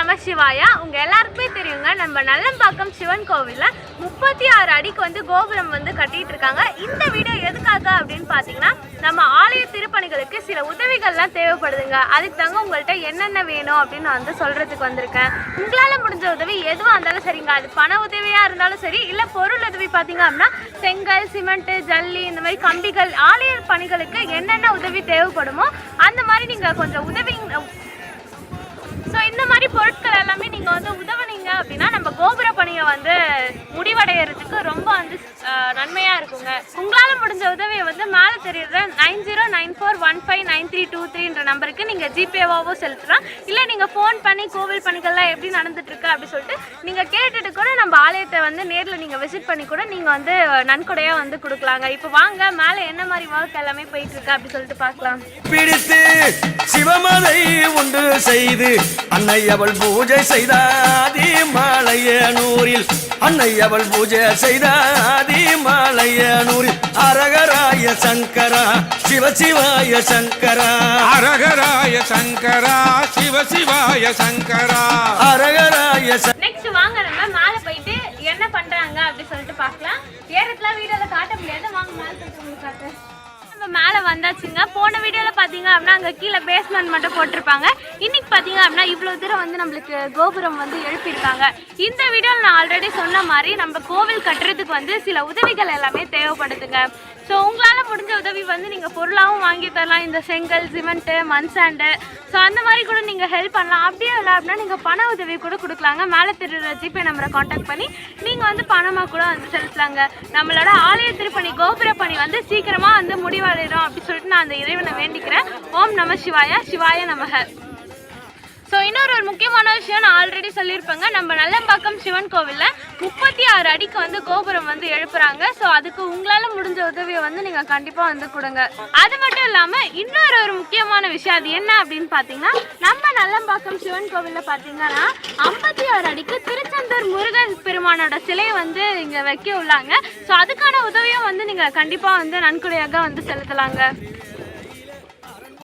நம சிவாயா. உங்கள் எல்லாருக்குமே தெரியுங்க, நம்ம நல்லம்பாக்கம் சிவன் கோவிலில் 36 அடிக்கு வந்து கோபுரம் வந்து கட்டிட்டு இருக்காங்க. இந்த வீடியோ எதுக்காக அப்படின்னு பார்த்தீங்கன்னா, நம்ம ஆலய திருப்பணிகளுக்கு சில உதவிகள்லாம் தேவைப்படுதுங்க. அதுக்கு தாங்க உங்கள்கிட்ட என்னென்ன வேணும் அப்படின்னு நான் வந்து சொல்கிறதுக்கு வந்திருக்கேன். உங்களால் முடிஞ்ச உதவி எதுவாக இருந்தாலும் சரிங்க, அது பண உதவியாக இருந்தாலும் சரி, இல்லை பொருள் உதவி பார்த்தீங்க அப்படின்னா செங்கல், சிமெண்ட்டு, ஜல்லி, இந்த மாதிரி கம்பிகள், ஆலய பணிகளுக்கு என்னென்ன உதவி தேவைப்படுமோ அந்த மாதிரி நீங்கள் கொஞ்சம் உதவி. ஸோ இந்த மாதிரி பொருட்கள் எல்லாமே நீங்கள் வந்து உதவுனீங்க அப்படின்னா நம்ம கோபுர பணியை வந்து முடிவடைகிறதுக்கு ரொம்ப வந்து நன்மையாக இருக்குங்க. உங்களால் முடிஞ்ச உதவியை வந்து மேலே தெரியுற 9094159323 நம்பருக்கு நீங்கள் ஜிபேவாவோ செலுத்தலாம். இல்லை நீங்கள் ஃபோன் பண்ணி கோவில் பணிகள்லாம் எப்படி நடந்துட்டுருக்கு அப்படி சொல்லிட்டு நீங்கள் கேட்டுட்டு கூட நம்ம ஆலயத்தை வந்து நேரில் நீங்கள் விசிட் பண்ணி கூட நீங்கள் வந்து நன்கொடையாக வந்து கொடுக்கலாங்க. இப்போ வாங்க மேலே என்ன மாதிரி ஒர்க் எல்லாமே போயிட்டுருக்கு அப்படி சொல்லிட்டு பார்க்கலாம். பிடித்து சிவமலை உண்டு செய்து அன்னை அவள் பூஜை செய்தாதி மாலையனூரில், அன்னை அவள் பூஜை செய்தாதி மாலையனூரில். அரகராய சங்கரா சிவசிவாய சங்கரா, அரகராய சங்கரா சிவசிவாய சங்கரா, அரகராய. நெக்ஸ்ட் வாங்க நம்ம மேலே போயிட்டு என்ன பண்றாங்க அப்படி சொல்லிட்டு பார்க்கலாம். ஏறத்துல வீடியோல காட்ட முடியாது, வாங்க மேலே போயிட்டு உங்களுக்கு காட்டுறேன். நம்ம மேலே வந்தாச்சுங்க. போன வீடியோவில் பார்த்தீங்க அப்படின்னா அங்கே கீழே பேஸ்மெண்ட் மட்டும் போட்டிருப்பாங்க. இன்னைக்கு பார்த்தீங்க அப்படின்னா இவ்வளோ தூரம் வந்து நம்மளுக்கு கோபுரம் வந்து எழுப்பியிருக்காங்க. இந்த வீடியோவில் நான் ஆல்ரெடி சொன்ன மாதிரி நம்ம கோவில் கட்டுறதுக்கு வந்து சில உதவிகள் எல்லாமே தேவைப்படுதுங்க. ஸோ உங்களால் முடிஞ்ச உதவி வந்து நீங்கள் பொருளாகவும் வாங்கி தரலாம். இந்த செங்கல், சிமெண்ட்டு, மண் சாண்டு, ஸோ அந்த மாதிரி கூட நீங்கள் ஹெல்ப் பண்ணலாம். அப்படியே இல்லை அப்படின்னா நீங்கள் பண உதவி கூட கொடுக்கலாங்க. மேலே தெரியுற ஜிபே நம்பரை காண்டாக்ட் பண்ணி நீங்கள் வந்து பணமாக கூட வந்து செலுத்தலாங்க. நம்மளோட ஆலய திருப்பணி கோபுர பணி வந்து சீக்கிரமாக வந்து முடிவடைகிறோம் அப்படின்னு சொல்லிட்டு நான் அந்த இறைவனை வேண்டிக்கிறேன். ஓம் நம சிவாயா, சிவாய நமக. ஸோ இன்னொரு முக்கியமான விஷயம் நான் ஆல்ரெடி சொல்லியிருப்பேங்க, நம்ம நல்லம்பாக்கம் சிவன் கோவிலில் 36 அடிக்கு வந்து கோபுரம் வந்து எழுப்புறாங்க. ஸோ அதுக்கு உங்களால் முடிஞ்ச உதவியை வந்து நீங்கள் கண்டிப்பாக வந்து கொடுங்க. அது மட்டும் இல்லாமல் இன்னொரு முக்கியமான விஷயம், அது என்ன அப்படின்னு பார்த்தீங்கன்னா, நம்ம நல்லம்பாக்கம் சிவன் கோவிலில் பார்த்தீங்கன்னா 56 அடிக்கு திருச்செந்தூர் முருகன் பெருமானோட சிலையை வந்து இங்கே வைக்க உள்ளாங்க. ஸோ அதுக்கான உதவியும் வந்து நீங்கள் கண்டிப்பாக வந்து நன்கொடையாக வந்து செலுத்தலாங்க.